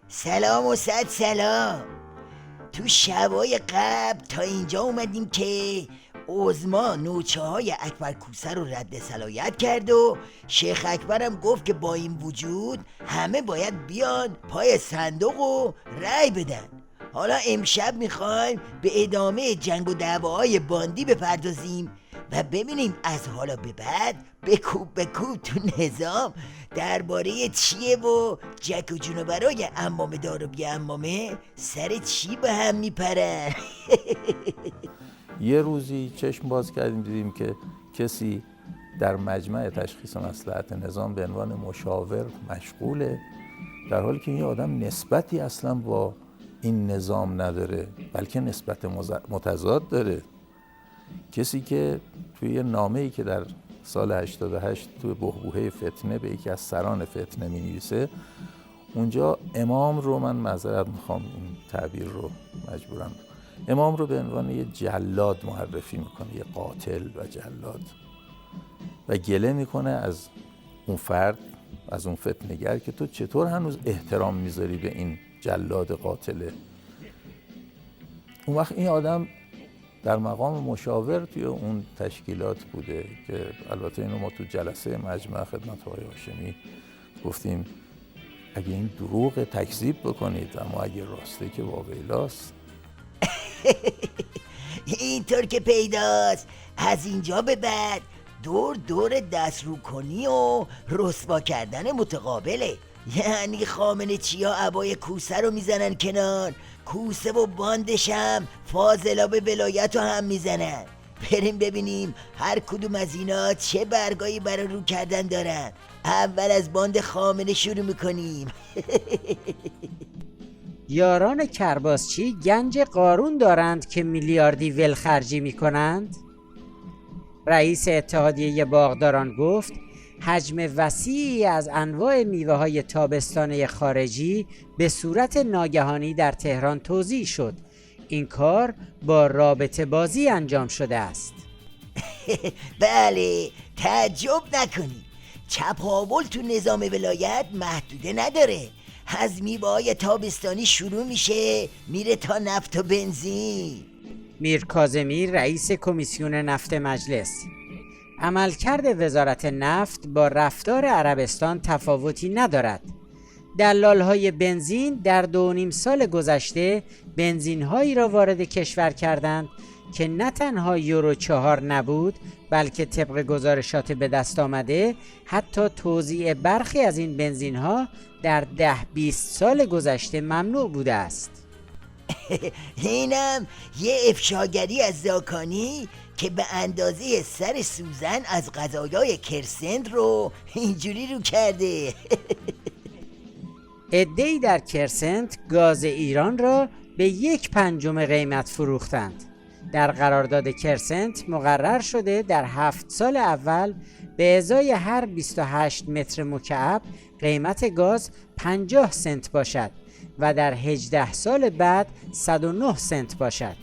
سلام و صد سلام. تو شبای قبل تا اینجا اومدیم که عظما نوچه های اکبر کوسه رو رد صلاحیت کرد و شیخ اکبرم گفت که با این وجود همه باید بیان پای صندوق و رأی بدن. حالا امشب میخوایم به ادامه جنگ و دعواهای باندی بپردازیم و ببینیم از حالا به بعد بکوب تو نظام درباره چیه و جک و جونورای امامه دار و بی امامه سر چی به هم میپرن. یه روزی چشم باز کردیم دیدیم که کسی در مجمع تشخیص مصلحت نظام به عنوان مشاور مشغوله، در حالی که این آدم نسبتی اصلا با این نظام نداره بلکه نسبت متضاد داره. کسی که توی یه نامه‌ای که در سال 88 توی بحبوحه فتنه به یکی از سران فتنه می‌نویسه، اونجا امام رو، من معذرت میخوام این تعبیر رو مجبورم، امام رو به عنوان یه جلاد معرفی میکنه، یه قاتل و جلاد، و گله میکنه از اون فرد، از اون فتنه‌گر که تو چطور هنوز احترام میذاری به این جلاد قاتله. اون وقت این آدم در مقام مشاور توی اون تشکیلات بوده که البته اینو ما تو جلسه مجمع خدمت آقای هاشمی گفتیم اگه این دروغ تکذیب بکنید، اما اگه راسته که واویلاست. اینطور که پیداست از اینجا به بعد دور دست رو کنی و رسوا کردن متقابله. یعنی خامنه چیا عبای کوسه رو میزنن کنار، کوسه و باندشم فاضلاب ولایت رو هم میزنن. بریم ببینیم هر کدوم از اینا چه برگایی برای رو کردن دارن. اول از باند خامنه شروع میکنیم. یاران کرباسچی گنج قارون دارند که میلیاردی ولخرجی میکنند؟ رئیس اتحادیه باغداران گفت حجم وسیعی از انواع میوه های تابستانه خارجی به صورت ناگهانی در تهران توزیع شد. این کار با رابطه بازی انجام شده است. بله، تعجب نکنی، چپاول تو نظام ولایت محدوده نداره. از میوه‌های تابستانی شروع میشه میره تا نفت و بنزین. میر کاظمی رئیس کمیسیون نفت مجلس: عملکرد وزارت نفت با رفتار عربستان تفاوتی ندارد. دلال‌های بنزین در 2.5 سال گذشته بنزین‌هایی را وارد کشور کردند که نه تنها یورو 4 نبود، بلکه طبق گزارشات به دست آمده حتی توزیع برخی از این بنزین‌ها در 10-20 سال گذشته ممنوع بوده است. اینم یه افشاگری از زاکانی که به اندازه سر سوزن از غذایای کرسند رو اینجوری رو کرده. عده‌ای در کرسنت گاز ایران را به 1/5 قیمت فروختند. در قرارداد کرسنت مقرر شده در 7 سال اول به ازای هر 28 متر مکعب قیمت گاز 50 سنت باشد و در 18 سال بعد 109 سنت باشد.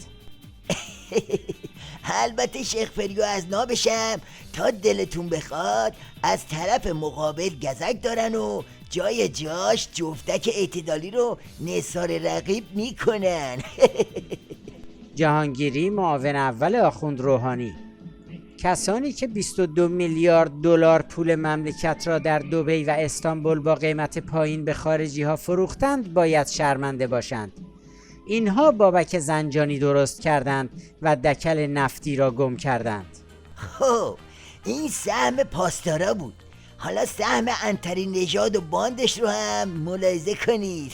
البته شیخ فریو از نابشم تا دلتون بخواد از طرف مقابل گزک دارن و جای جاش جفتک اعتدالی رو نثار رقیب میکنن. جهانگیری معاون اول آخوند روحانی: کسانی که 22 میلیارد دلار پول مملکت را در دبی و استانبول با قیمت پایین به خارجی ها فروختند باید شرمنده باشند. اینها بابک زنجانی درست کردند و دکل نفتی را گم کردند. خب این سهم پاسدارا بود، حالا سهم عنتری نژاد و باندش رو هم ملاحظه کنید.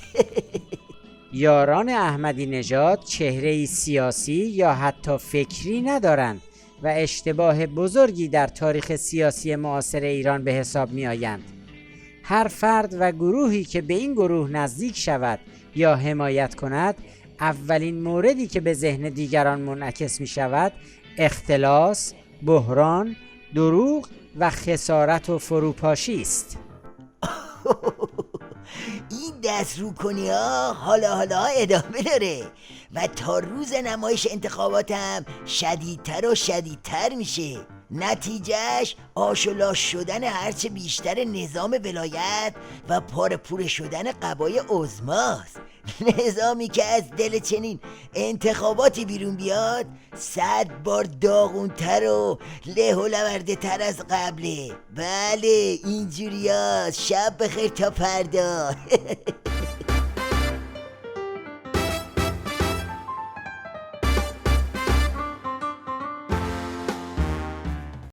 یاران احمدی نژاد چهره‌ای سیاسی یا حتی فکری ندارند و اشتباه بزرگی در تاریخ سیاسی معاصر ایران به حساب می آیند. هر فرد و گروهی که به این گروه نزدیک شود یا حمایت کند، اولین موردی که به ذهن دیگران منعکس می شود اختلاس، بحران، دروغ و خسارت و فروپاشی است. این دست رو کنی ها حالا ادامه داره و تا روز نمایش انتخابات هم شدیدتر و شدیدتر میشه. نتیجهش آشولاش شدن هرچه بیشتر نظام ولایت و پارپوره شدن قبای عظماست. نظامی که از دل چنین انتخاباتی بیرون بیاد 100 بار داغونتر و له و لورده تر از قبله. بله اینجوریاست. شب بخیر تا فردا.